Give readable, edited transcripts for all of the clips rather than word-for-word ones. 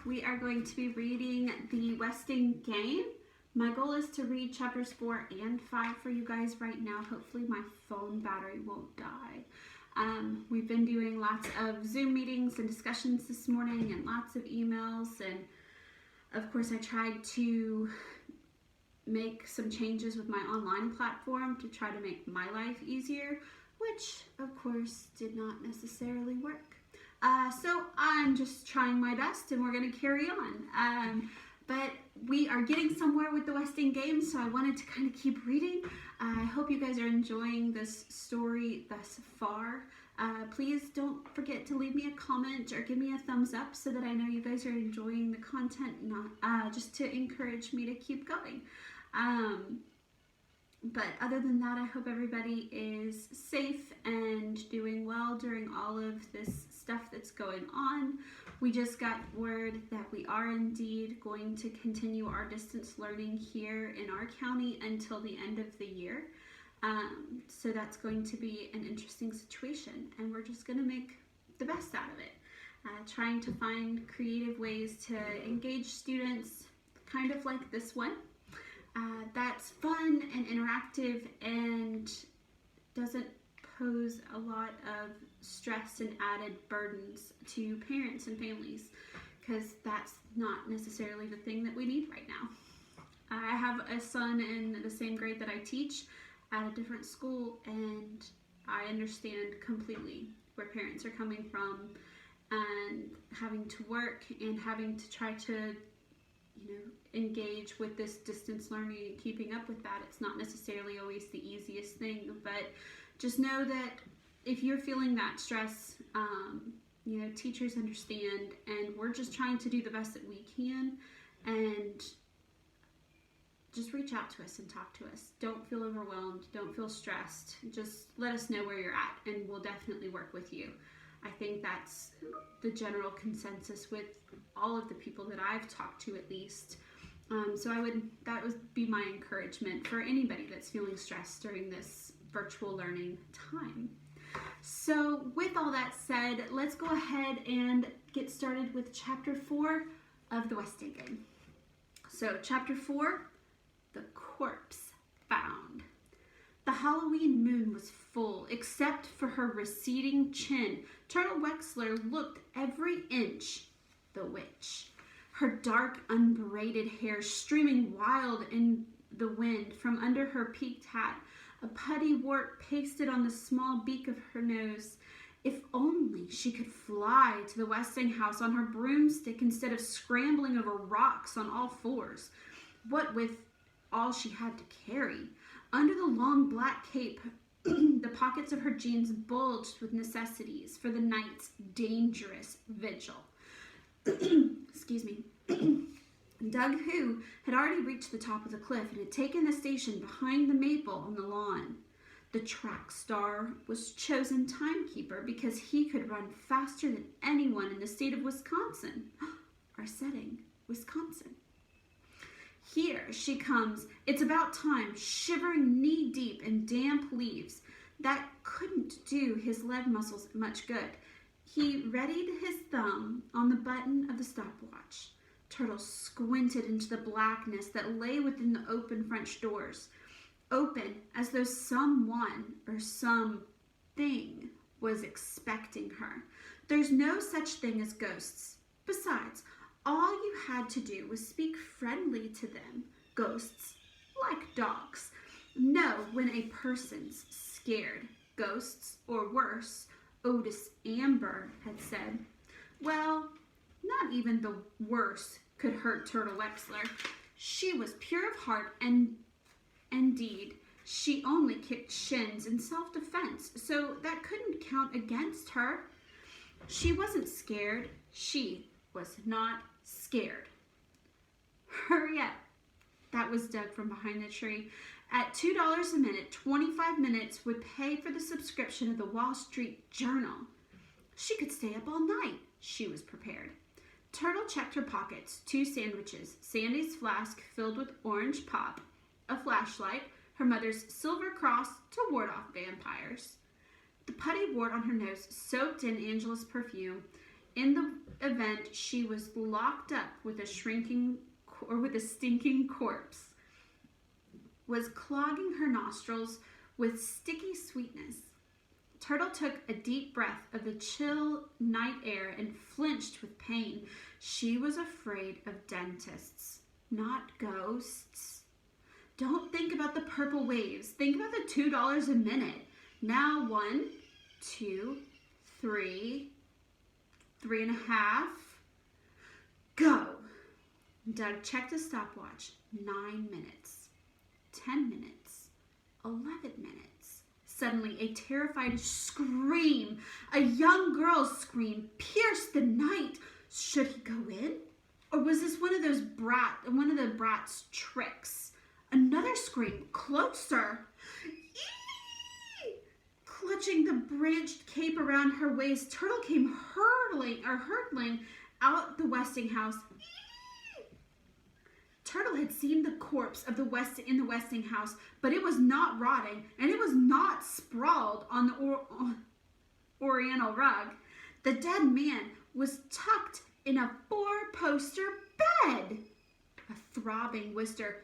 we are going to be reading the Westing Game. My goal is to read chapters 4 and 5 for you guys right now. Hopefully my phone battery won't die. We've been doing lots of Zoom meetings and discussions this morning and lots of emails, and of course I tried to make some changes with my online platform to try to make my life easier, which of course did not necessarily work. So I'm just trying my best and we're going to carry on. But we are getting somewhere with the Westing Game, so I wanted to kind of keep reading. I hope you guys are enjoying this story thus far. Please don't forget to leave me a comment or give me a thumbs up so that I know you guys are enjoying the content, not just to encourage me to keep going. But other than that, I hope everybody is safe and doing well during all of this stuff that's going on. We just got word that we are indeed going to continue our distance learning here in our county until the end of the year. So that's going to be an interesting situation, and we're just going to make the best out of it. Trying to find creative ways to engage students, kind of like this one. That's fun and interactive and doesn't pose a lot of stress and added burdens to parents and families, because that's not necessarily the thing that we need right now. I have a son in the same grade that I teach at a different school, and I understand completely where parents are coming from and having to work and having to try to engage with this distance learning and keeping up with that. It's not necessarily always the easiest thing, but just know that if you're feeling that stress, teachers understand, and we're just trying to do the best that we can, and just reach out to us and talk to us. Don't feel overwhelmed, don't feel stressed. Just let us know where you're at and we'll definitely work with you. I think that's the general consensus with all of the people that I've talked to, at least. So that would be my encouragement for anybody that's feeling stressed during this virtual learning time. So with all that said, let's go ahead and get started with chapter 4 of the Westing Game. So chapter 4, the corpse found. The Halloween moon was full, except for her receding chin. Turtle Wexler looked every inch the witch. Her dark, unbraided hair streaming wild in the wind from under her peaked hat, a putty wart pasted on the small beak of her nose. If only she could fly to the Westing house on her broomstick instead of scrambling over rocks on all fours. What with all she had to carry. Under the long black cape, the pockets of her jeans bulged with necessities for the night's dangerous vigil. Excuse me. Doug Who had already reached the top of the cliff and had taken the station behind the maple on the lawn. The track star was chosen timekeeper because he could run faster than anyone in the state of Wisconsin. Our setting, Wisconsin. Here she comes. It's about time, shivering knee-deep in damp leaves. That couldn't do his leg muscles much good. He readied his thumb on the button of the stopwatch. Turtle squinted into the blackness that lay within the open French doors. Open as though someone or something was expecting her. There's no such thing as ghosts. Besides, all you had to do was speak friendly to them. Ghosts, like dogs, know when a person's scared. Ghosts, or worse, Otis Amber had said. Well, not even the worst could hurt Turtle Wexler. She was pure of heart, and indeed, she only kicked shins in self-defense, so that couldn't count against her. She wasn't scared. She was not scared. Hurry up. That was Doug from behind the tree. At $2 a minute, 25 minutes would pay for the subscription of the Wall Street Journal. She could stay up all night. She was prepared. Turtle checked her pockets. 2 sandwiches, Sandy's flask filled with orange pop, a flashlight, her mother's silver cross to ward off vampires. The putty wart on her nose soaked in Angela's perfume. In the event, she was locked up with a stinking corpse, was clogging her nostrils with sticky sweetness. Turtle took a deep breath of the chill night air and flinched with pain. She was afraid of dentists, not ghosts. Don't think about the purple waves. Think about the $2 a minute. Now 1, 2, 3, 3.5. Go. Doug checked a stopwatch. 9 minutes. 10 minutes. 11 minutes. Suddenly, a terrified scream, a young girl's scream, pierced the night. Should he go in? Or was this one of the brat's tricks? Another scream, closer. Eee! Clutching the branched cape around her waist, Turtle came hurtling out the Westinghouse. Turtle had seen the corpse of in the Westinghouse, but it was not rotting, and it was not sprawled on the Oriental rug. The dead man was tucked in a 4-poster bed. A throbbing whisper,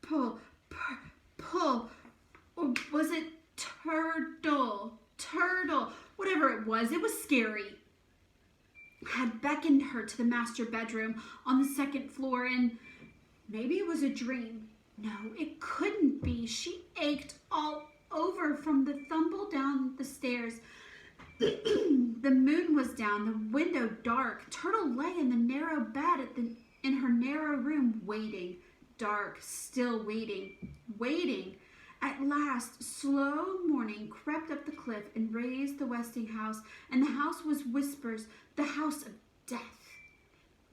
pull, pull, or was it turtle, whatever it was scary. Had beckoned her to the master bedroom on the 2nd floor, and maybe it was a dream. No, it couldn't be. She ached all over from the tumble down the stairs. The moon was down, the window dark. Turtle lay in the narrow bed in her narrow room, waiting. Dark, still waiting. At last, slow morning crept up the cliff and raised the Westinghouse, and the house was whispers, the house of death.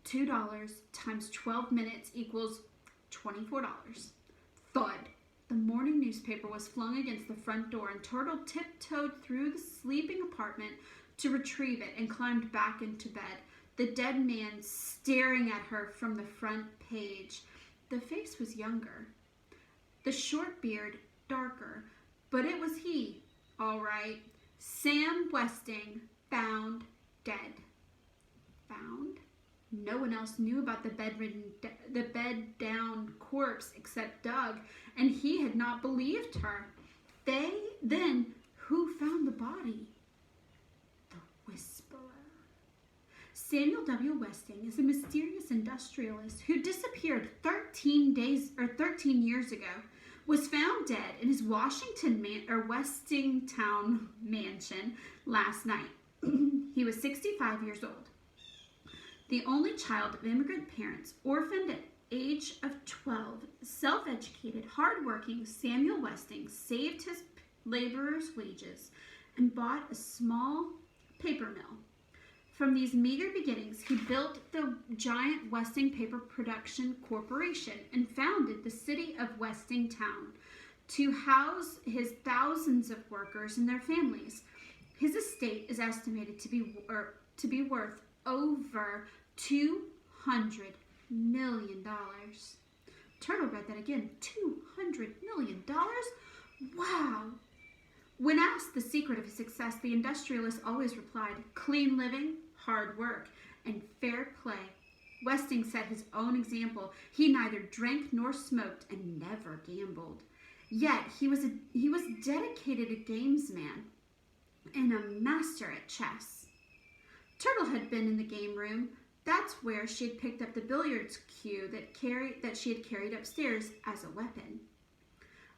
$2 times 12 minutes equals $24. Thud. The morning newspaper was flung against the front door, and Turtle tiptoed through the sleeping apartment to retrieve it and climbed back into bed, the dead man staring at her from the front page. The face was younger, the short beard darker, but it was he, all right. Sam Westing, found dead. Found? No one else knew about the bed-down corpse except Doug, and he had not believed her. Then, who found the body? The Whisperer. Samuel W. Westing is a mysterious industrialist who disappeared 13 years ago, was found dead in his Westingtown mansion last night. He was 65 years old. The only child of immigrant parents, orphaned at age of 12, self-educated, hard-working Samuel Westing saved his laborer's wages and bought a small paper mill. From these meager beginnings, he built the giant Westing Paper Production Corporation and founded the city of Westingtown to house his thousands of workers and their families. His estate is estimated to be worth over $200 million. Turtle read that again. $200 million? Wow! When asked the secret of his success, the industrialist always replied, clean living, hard work, and fair play. Westing set his own example. He neither drank nor smoked and never gambled. Yet he was dedicated a gamesman and a master at chess. Turtle had been in the game room. That's where she had picked up the billiards cue that she had carried upstairs as a weapon.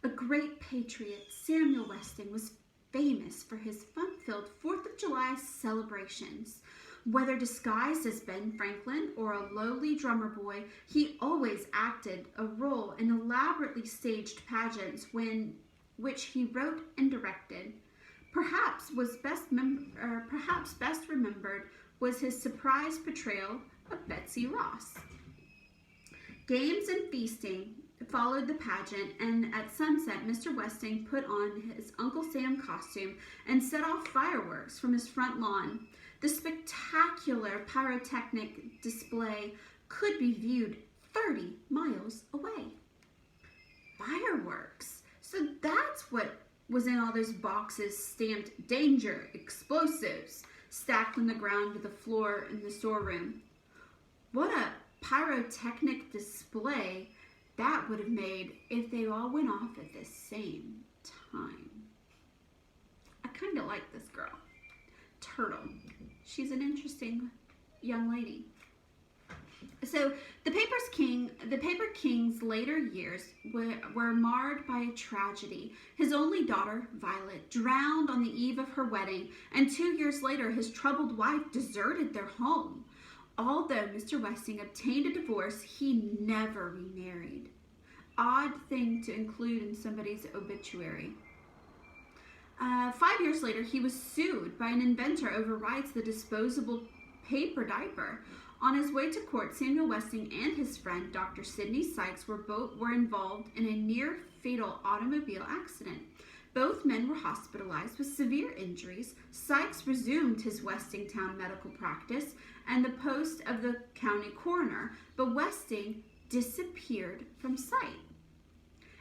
A great patriot, Samuel Westing was famous for his fun-filled 4th of July celebrations. Whether disguised as Ben Franklin or a lowly drummer boy, he always acted a role in elaborately staged pageants which he wrote and directed. Perhaps best remembered was his surprise portrayal of Betsy Ross. Games and feasting followed the pageant, and at sunset, Mr. Westing put on his Uncle Sam costume and set off fireworks from his front lawn. The spectacular pyrotechnic display could be viewed 30 miles away. Fireworks! So that's what was in all those boxes stamped danger, explosives. stacked on the ground to the floor in the storeroom. What a pyrotechnic display that would have made if they all went off at the same time. I kind of like this girl. Turtle. She's an interesting young lady. So the Paper King's later years were marred by a tragedy. His only daughter, Violet, drowned on the eve of her wedding, and 2 years later his troubled wife deserted their home. Although Mr. Westing obtained a divorce, he never remarried. Odd thing to include in somebody's obituary. 5 years later, he was sued by an inventor over rights to the disposable paper diaper. On his way to court, Samuel Westing and his friend, Dr. Sidney Sykes, were involved in a near-fatal automobile accident. Both men were hospitalized with severe injuries. Sykes resumed his Westingtown medical practice and the post of the county coroner, but Westing disappeared from sight.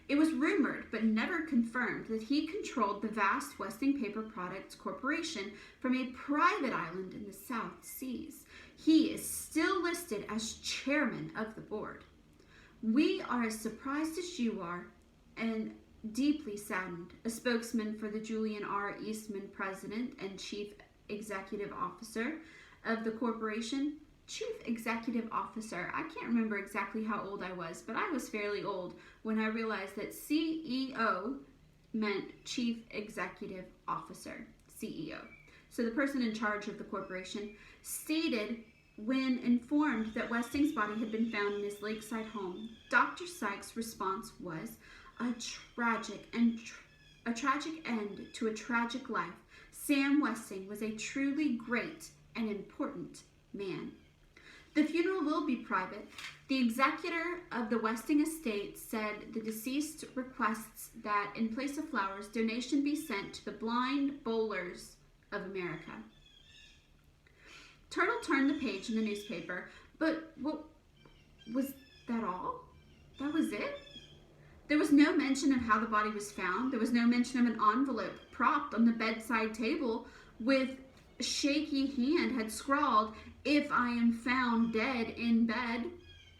It was rumored, but never confirmed, that he controlled the vast Westing Paper Products Corporation from a private island in the South Seas. He is still listed as chairman of the board. We are as surprised as you are and deeply saddened, a spokesman for the Julian R. Eastman, president and chief executive officer of the corporation. Chief executive officer. I can't remember exactly how old I was, but I was fairly old when I realized that CEO meant chief executive officer, CEO. So the person in charge of the corporation stated when informed that Westing's body had been found in his lakeside home, Dr. Sykes' response was a tragic end to a tragic life. Sam Westing was a truly great and important man. The funeral will be private. The executor of the Westing estate said the deceased requests that, in place of flowers, donation be sent to the Blind Bowlers of America. Turtle turned the page in the newspaper, but what was that all? That was it? There was no mention of how the body was found. There was no mention of an envelope propped on the bedside table with a shaky hand had scrawled, "If I am found dead in bed."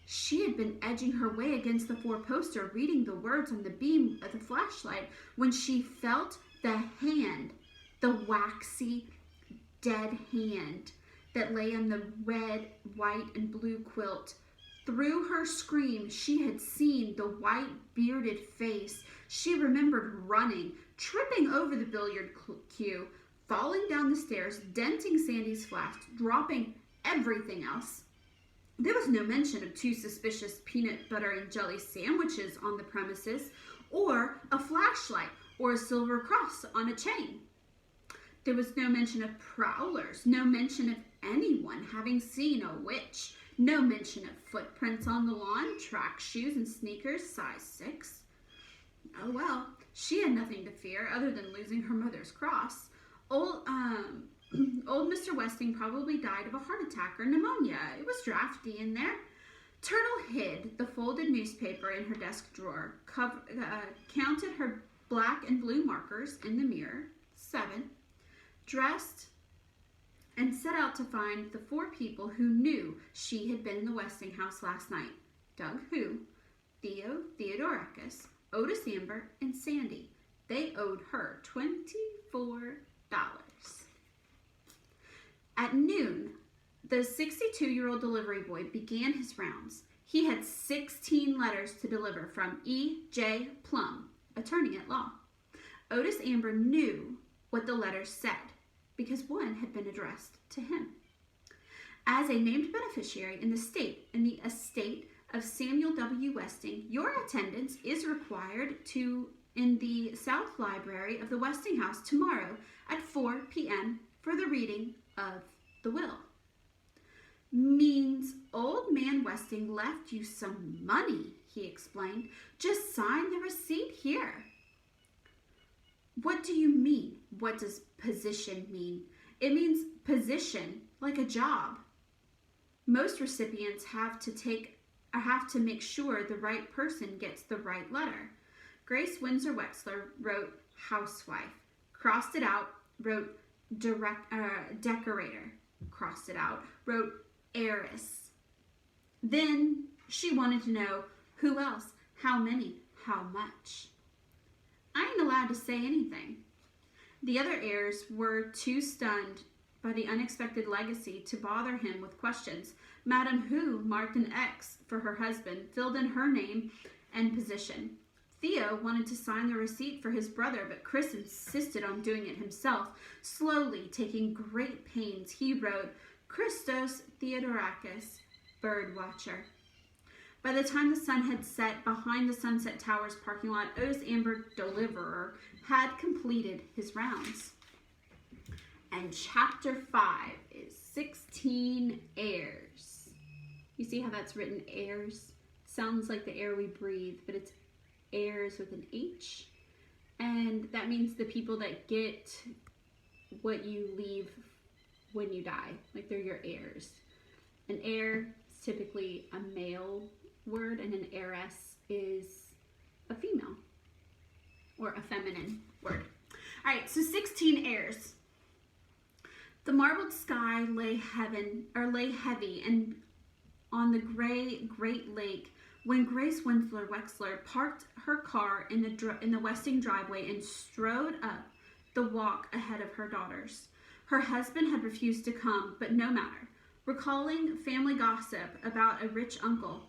She had been edging her way against the four-poster, reading the words on the beam of the flashlight, when she felt the hand, the waxy, dead hand that lay on the red, white, and blue quilt. Through her scream, she had seen the white, bearded face. She remembered running, tripping over the billiard cue, falling down the stairs, denting Sandy's flask, dropping everything else. There was no mention of 2 suspicious peanut butter and jelly sandwiches on the premises, or a flashlight, or a silver cross on a chain. There was no mention of prowlers, no mention of anyone having seen a witch, no mention of footprints on the lawn, track shoes and sneakers, size 6. Oh well, she had nothing to fear other than losing her mother's cross. Old Mr. Westing probably died of a heart attack or pneumonia. It was drafty in there. Turtle hid the folded newspaper in her desk drawer, counted her black and blue markers in the mirror, 7, dressed, and set out to find the 4 people who knew she had been in the Westing house last night. Doug Who, Theo Theodorakis, Otis Amber, and Sandy. They owed her $24. At noon, the 62-year-old delivery boy began his rounds. He had 16 letters to deliver from E.J. Plum, attorney at law. Otis Amber knew what the letters said because one had been addressed to him. As a named beneficiary in the estate of Samuel W. Westing, your attendance is required in the South Library of the Westing House tomorrow at 4 p.m. for the reading of the will. Means old man Westing left you some money, he explained. Just sign the receipt here. What do you mean? What does position mean? It means position, like a job. Most recipients have to make sure the right person gets the right letter. Grace Windsor Wexler wrote housewife, crossed it out, wrote decorator, crossed it out, wrote heiress. Then she wanted to know who else, how many, how much. I ain't allowed to say anything. The other heirs were too stunned by the unexpected legacy to bother him with questions. Madame Who marked an X for her husband, filled in her name and position. Theo wanted to sign the receipt for his brother, but Chris insisted on doing it himself. Slowly, taking great pains, he wrote, Christos Theodorakis, bird watcher. By the time the sun had set behind the Sunset Towers parking lot, Otis Amber Deliverer had completed his rounds. And chapter 5 is 16 heirs. You see how that's written, heirs? Sounds like the air we breathe, but it's heirs with an H. And that means the people that get what you leave when you die. Like they're your heirs. An heir is typically a male word, and an heiress is a female or a feminine word. All right, so 16 heirs. The marbled sky lay heavy and on the gray Great Lake when Grace Winsler Wexler parked her car in the westing driveway and strode up the walk ahead of her daughters. Her husband had refused to come, but no matter. Recalling family gossip about a rich uncle,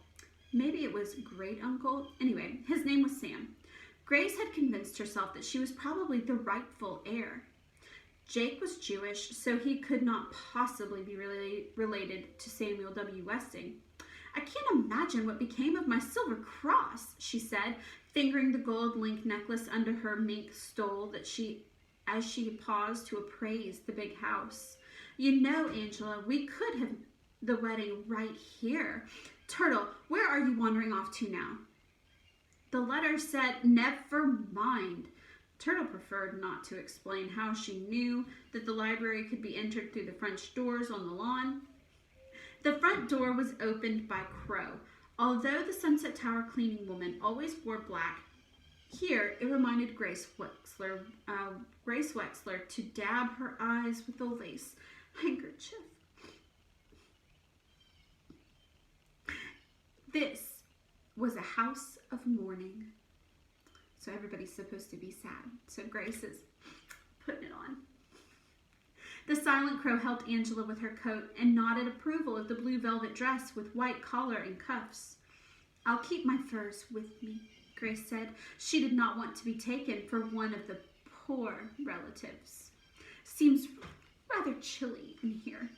maybe it was great uncle, anyway, his name was Sam. Grace had convinced herself that she was probably the rightful heir. Jake was Jewish, so he could not possibly be related to Samuel W. Westing. I can't imagine what became of my silver cross, she said, fingering the gold link necklace under her mink stole as she paused to appraise the big house. You know, Angela, we could have the wedding right here. Turtle, where are you wandering off to now? The letter said, never mind. Turtle preferred not to explain how she knew that the library could be entered through the French doors on the lawn. The front door was opened by Crow. Although the Sunset Tower cleaning woman always wore black, here it reminded Grace Wexler to dab her eyes with a lace handkerchief. This was a house of mourning. So everybody's supposed to be sad. So Grace is putting it on. The silent Crow helped Angela with her coat and nodded approval of the blue velvet dress with white collar and cuffs. I'll keep my furs with me, Grace said. She did not want to be taken for one of the poor relatives. Seems rather chilly in here.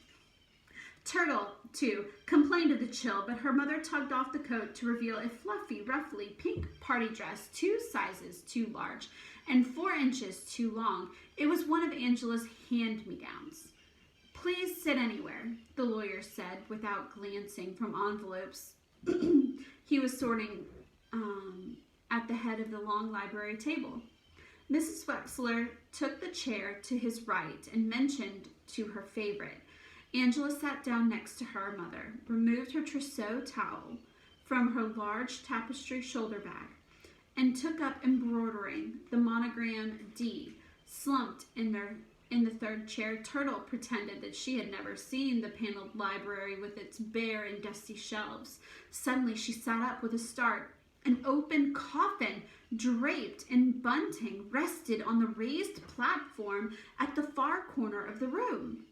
Turtle, too, complained of the chill, but her mother tugged off the coat to reveal a fluffy, ruffly pink party dress 2 sizes too large and 4 inches too long. It was one of Angela's hand-me-downs. Please sit anywhere, the lawyer said without glancing from envelopes he was sorting at the head of the long library table. Mrs. Wexler took the chair to his right and mentioned to her favorite. Angela sat down next to her mother, removed her trousseau towel from her large tapestry shoulder bag, and took up embroidering the monogram D. Slumped in the third chair, Turtle pretended that she had never seen the paneled library with its bare and dusty shelves. Suddenly she sat up with a start. An open coffin, draped in bunting, rested on the raised platform at the far corner of the room.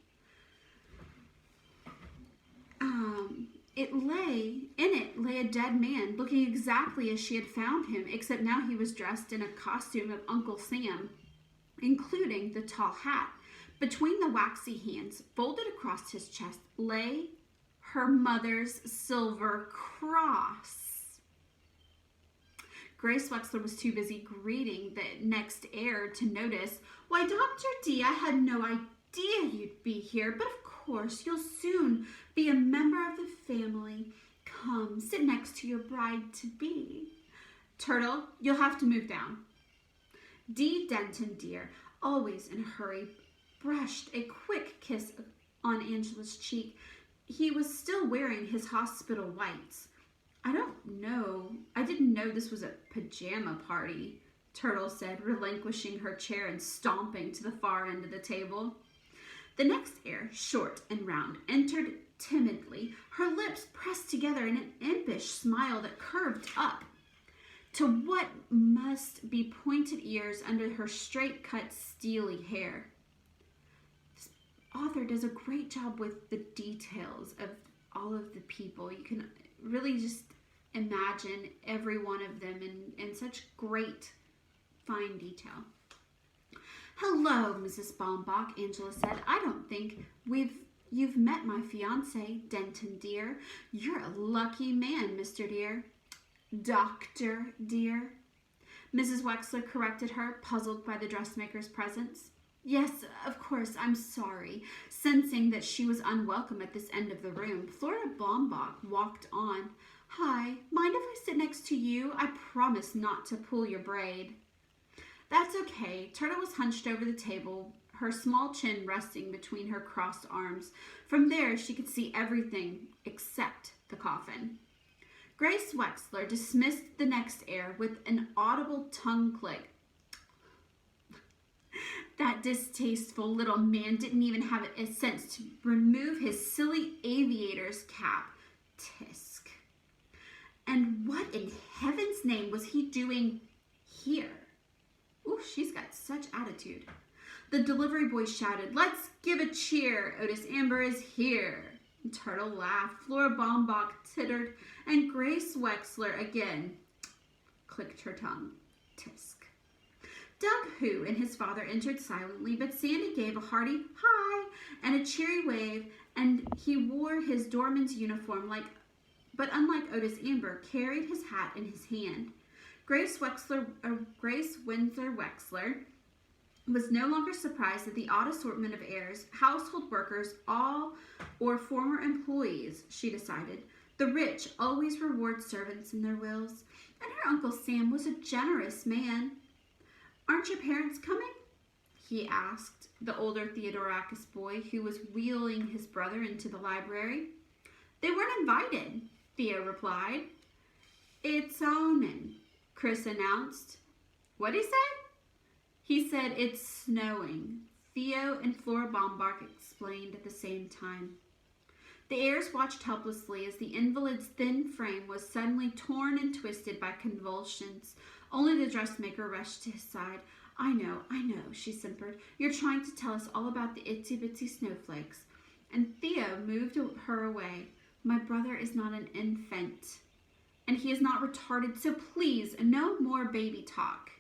In it lay a dead man, looking exactly as she had found him, except now he was dressed in a costume of Uncle Sam, including the tall hat. Between the waxy hands, folded across his chest, lay her mother's silver cross. Grace Wexler was too busy greeting the next heir to notice, "Why, Dr. D, I had no idea you'd be here, but of course you'll soon be a member of the family. Come, sit next to your bride-to-be. Turtle, you'll have to move down." D. Denton, dear, always in a hurry, brushed a quick kiss on Angela's cheek. He was still wearing his hospital whites. I didn't know this was a pajama party," Turtle said, relinquishing her chair and stomping to the far end of the table. The next heir, short and round, entered timidly, her lips pressed together in an impish smile that curved up to what must be pointed ears under her straight-cut, steely hair. This author does a great job with the details of all of the people. You can really just imagine every one of them in such great, fine detail. "Hello, Mrs. Baumbach," Angela said. "I don't think you've met my fiancé, Denton dear. You're a lucky man, Mr. dear." "Doctor dear," Mrs. Wexler corrected her, puzzled by the dressmaker's presence. "Yes, of course, I'm sorry." Sensing that she was unwelcome at this end of the room, Flora Baumbach walked on. "Hi, mind if I sit next to you? I promise not to pull your braid." "That's okay." Turtle was hunched over the table, her small chin resting between her crossed arms. From there, she could see everything except the coffin. Grace Wexler dismissed the next heir with an audible tongue click. That distasteful little man didn't even have a sense to remove his silly aviator's cap. Tisk. And what in heaven's name was he doing here? Ooh, she's got such attitude. The delivery boy shouted, "Let's give a cheer. Otis Amber is here." Turtle laughed, Flora Baumbach tittered, and Grace Wexler again clicked her tongue. Tisk. Doug Who and his father entered silently, but Sandy gave a hearty hi and a cheery wave, and he wore his doorman's uniform, but unlike Otis Amber, carried his hat in his hand. Grace Windsor Wexler was no longer surprised at the odd assortment of heirs, household workers, all or former employees, she decided. The rich always reward servants in their wills, and her Uncle Sam was a generous man. "Aren't your parents coming?" he asked the older Theodoracus boy who was wheeling his brother into the library. "They weren't invited," Theo replied. "It's onin'," Chris announced. What'd he say? He said, "It's snowing," Theo and Flora Baumbach explained at the same time. The heirs watched helplessly as the invalid's thin frame was suddenly torn and twisted by convulsions. Only the dressmaker rushed to his side. I know, she simpered. "You're trying to tell us all about the itsy-bitsy snowflakes." And Theo moved her away. "My brother is not an infant, and he is not retarded, so please, no more baby talk."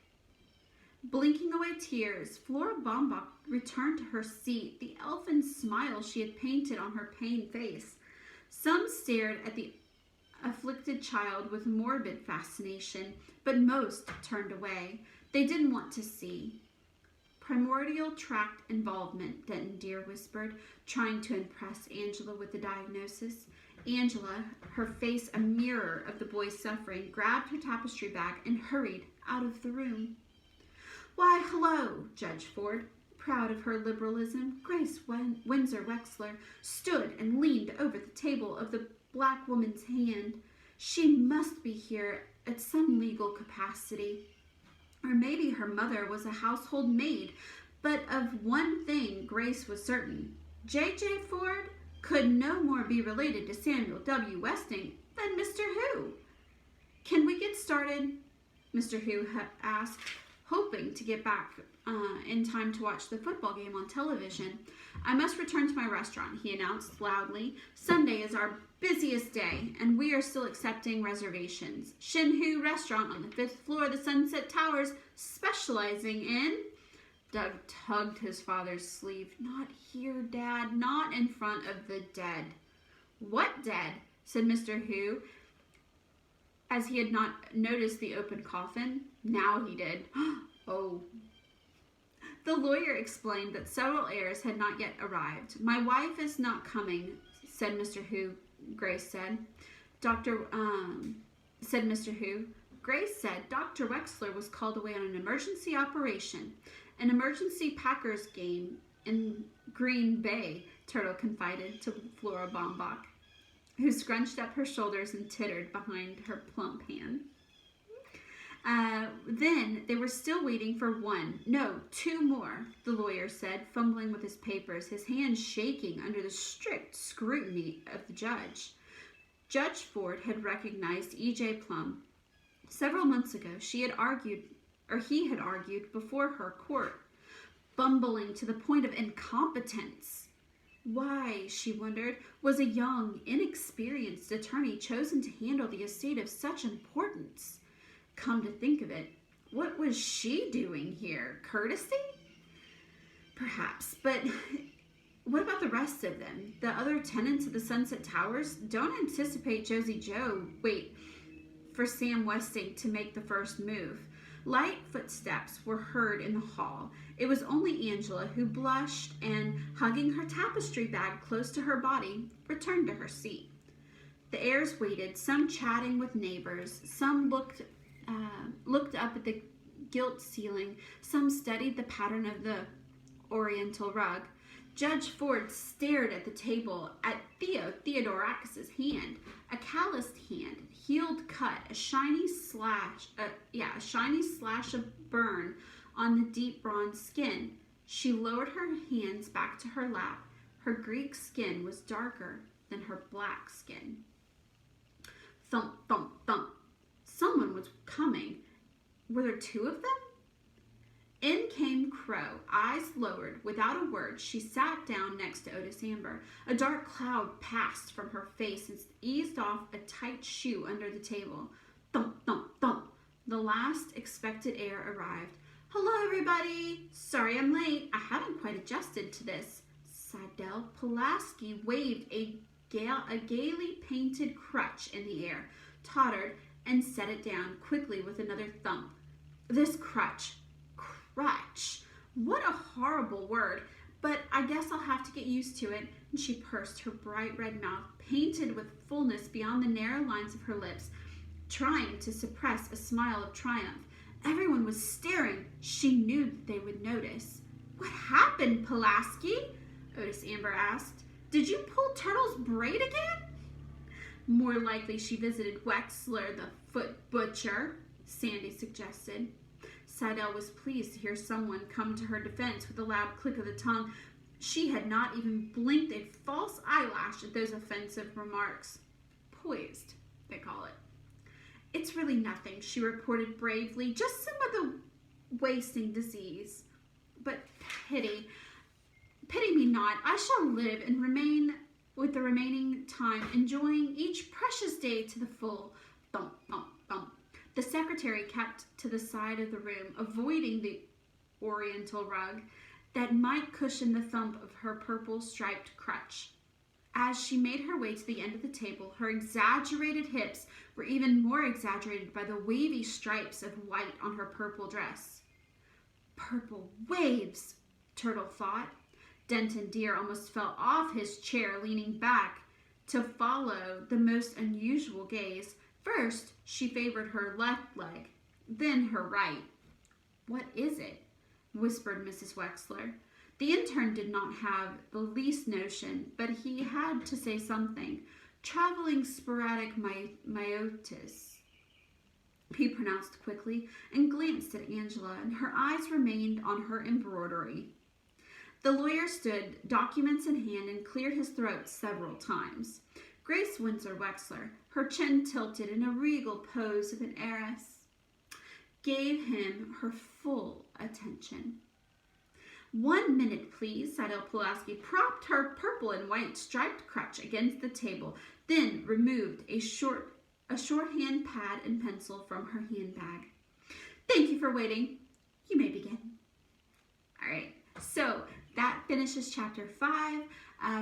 Blinking away tears, Flora Baumbach returned to her seat, the elfin smile she had painted on her pained face. Some stared at the afflicted child with morbid fascination, but most turned away. They didn't want to see. "Primordial tract involvement," Denton Deer whispered, trying to impress Angela with the diagnosis. Angela, her face a mirror of the boy's suffering, grabbed her tapestry bag and hurried out of the room. "Why, hello, Judge Ford." Proud of her liberalism, Grace Windsor Wexler stood and leaned over the table of the black woman's hand. She must be here at some legal capacity. Or maybe her mother was a household maid. But of one thing Grace was certain. J.J. Ford could no more be related to Samuel W. Westing than Mr. Who. "Can we get started?" Mr. Who asked, hoping to get back in time to watch the football game on television. "I must return to my restaurant," he announced loudly. "Sunday is our busiest day, and we are still accepting reservations. Shin Hu Restaurant on the 5th floor of the Sunset Towers, specializing in..." Doug tugged his father's sleeve. "Not here, Dad. Not in front of the dead." "What dead?" said Mr. Hu, as he had not noticed the open coffin. Now he did. Oh. The lawyer explained that several heirs had not yet arrived. "My wife is not coming," said Mr. Hu. Grace said. Said Mr. Hu. Grace said Dr. Wexler was called away on an emergency operation. "An emergency Packers game in Green Bay," Turtle confided to Flora Baumbach, who scrunched up her shoulders and tittered behind her plump hand. Then they were still waiting for one, no, two more, the lawyer said, fumbling with his papers, his hands shaking under the strict scrutiny of the judge. Judge Ford had recognized E.J. Plum. Several months ago, he had argued before her court, bumbling to the point of incompetence. Why, she wondered, was a young, inexperienced attorney chosen to handle the estate of such importance? Come to think of it, what was she doing here? Courtesy? Perhaps, but what about the rest of them? The other tenants of the Sunset Towers? Don't anticipate Josie Joe wait for Sam Westing to make the first move. Light footsteps were heard in the hall. It was only Angela who blushed and, hugging her tapestry bag close to her body, returned to her seat. The heirs waited, some chatting with neighbors, some looked up at the gilt ceiling, some studied the pattern of the oriental rug. Judge Ford stared at the table, at Theodorakis' hand, a calloused hand, healed cut, a shiny slash of burn on the deep bronze skin. She lowered her hands back to her lap. Her Greek skin was darker than her black skin. Thump, thump, thump. Someone was coming. Were there two of them? In came Crow, eyes lowered. Without a word, she sat down next to Otis Amber. A dark cloud passed from her face and eased off a tight shoe under the table. Thump, thump, thump. The last expected heir arrived. Hello, everybody. Sorry I'm late. I haven't quite adjusted to this. Seidel Pulaski waved a gaily painted crutch in the air, tottered, and set it down quickly with another thump. This crutch. Crutch. What a horrible word, but I guess I'll have to get used to it. And she pursed her bright red mouth, painted with fullness beyond the narrow lines of her lips, trying to suppress a smile of triumph. Everyone was staring. She knew that they would notice. What happened, Pulaski? Otis Amber asked. Did you pull Turtle's braid again? More likely she visited Wexler, the foot butcher, Sandy suggested. Seidel was pleased to hear someone come to her defense with a loud click of the tongue. She had not even blinked a false eyelash at those offensive remarks. Poised, they call it. It's really nothing, she reported bravely. Just some of the wasting disease. But pity me not. I shall live and remain with the remaining time, enjoying each precious day to the full. Thump, thump, thump. The secretary kept to the side of the room, avoiding the oriental rug that might cushion the thump of her purple striped crutch. As she made her way to the end of the table, her exaggerated hips were even more exaggerated by the wavy stripes of white on her purple dress. Purple waves, Turtle thought. Denton Deer almost fell off his chair, leaning back to follow the most unusual gaze. First, she favored her left leg, then her right. What is it? Whispered Mrs. Wexler. The intern did not have the least notion, but he had to say something. Traveling sporadic myotis, he pronounced quickly, and glanced at Angela, and her eyes remained on her embroidery. The lawyer stood, documents in hand, and cleared his throat several times. Grace Windsor Wexler, her chin tilted in a regal pose of an heiress, gave him her full attention. 1 minute, please, Seidel Pulaski propped her purple and white striped crutch against the table, then removed a shorthand pad and pencil from her handbag. Thank you for waiting. You may begin. All right, so that finishes chapter 5.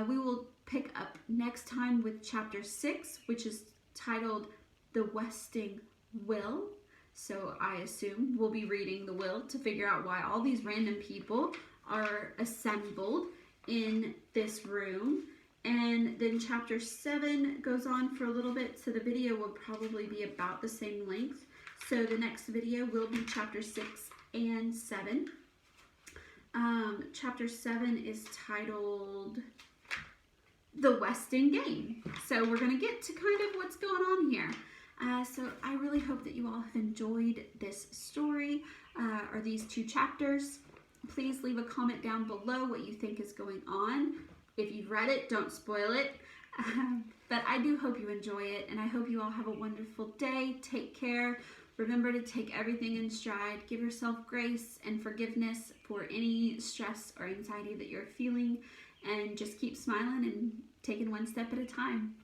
We will pick up next time with chapter 6, which is titled The Westing Will. So I assume we'll be reading the will to figure out why all these random people are assembled in this room. And then chapter 7 goes on for a little bit, so the video will probably be about the same length. So the next video will be chapter 6 and 7. Chapter 7 is titled The Westing Game. So we're going to get to kind of what's going on here. So I really hope that you all have enjoyed this story or these 2 chapters. Please leave a comment down below what you think is going on. If you've read it, don't spoil it. But I do hope you enjoy it, and I hope you all have a wonderful day. Take care. Remember to take everything in stride. Give yourself grace and forgiveness for any stress or anxiety that you're feeling, and just keep smiling and taking one step at a time.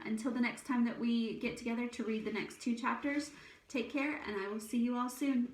Until the next time that we get together to read the next 2 chapters, take care, and I will see you all soon.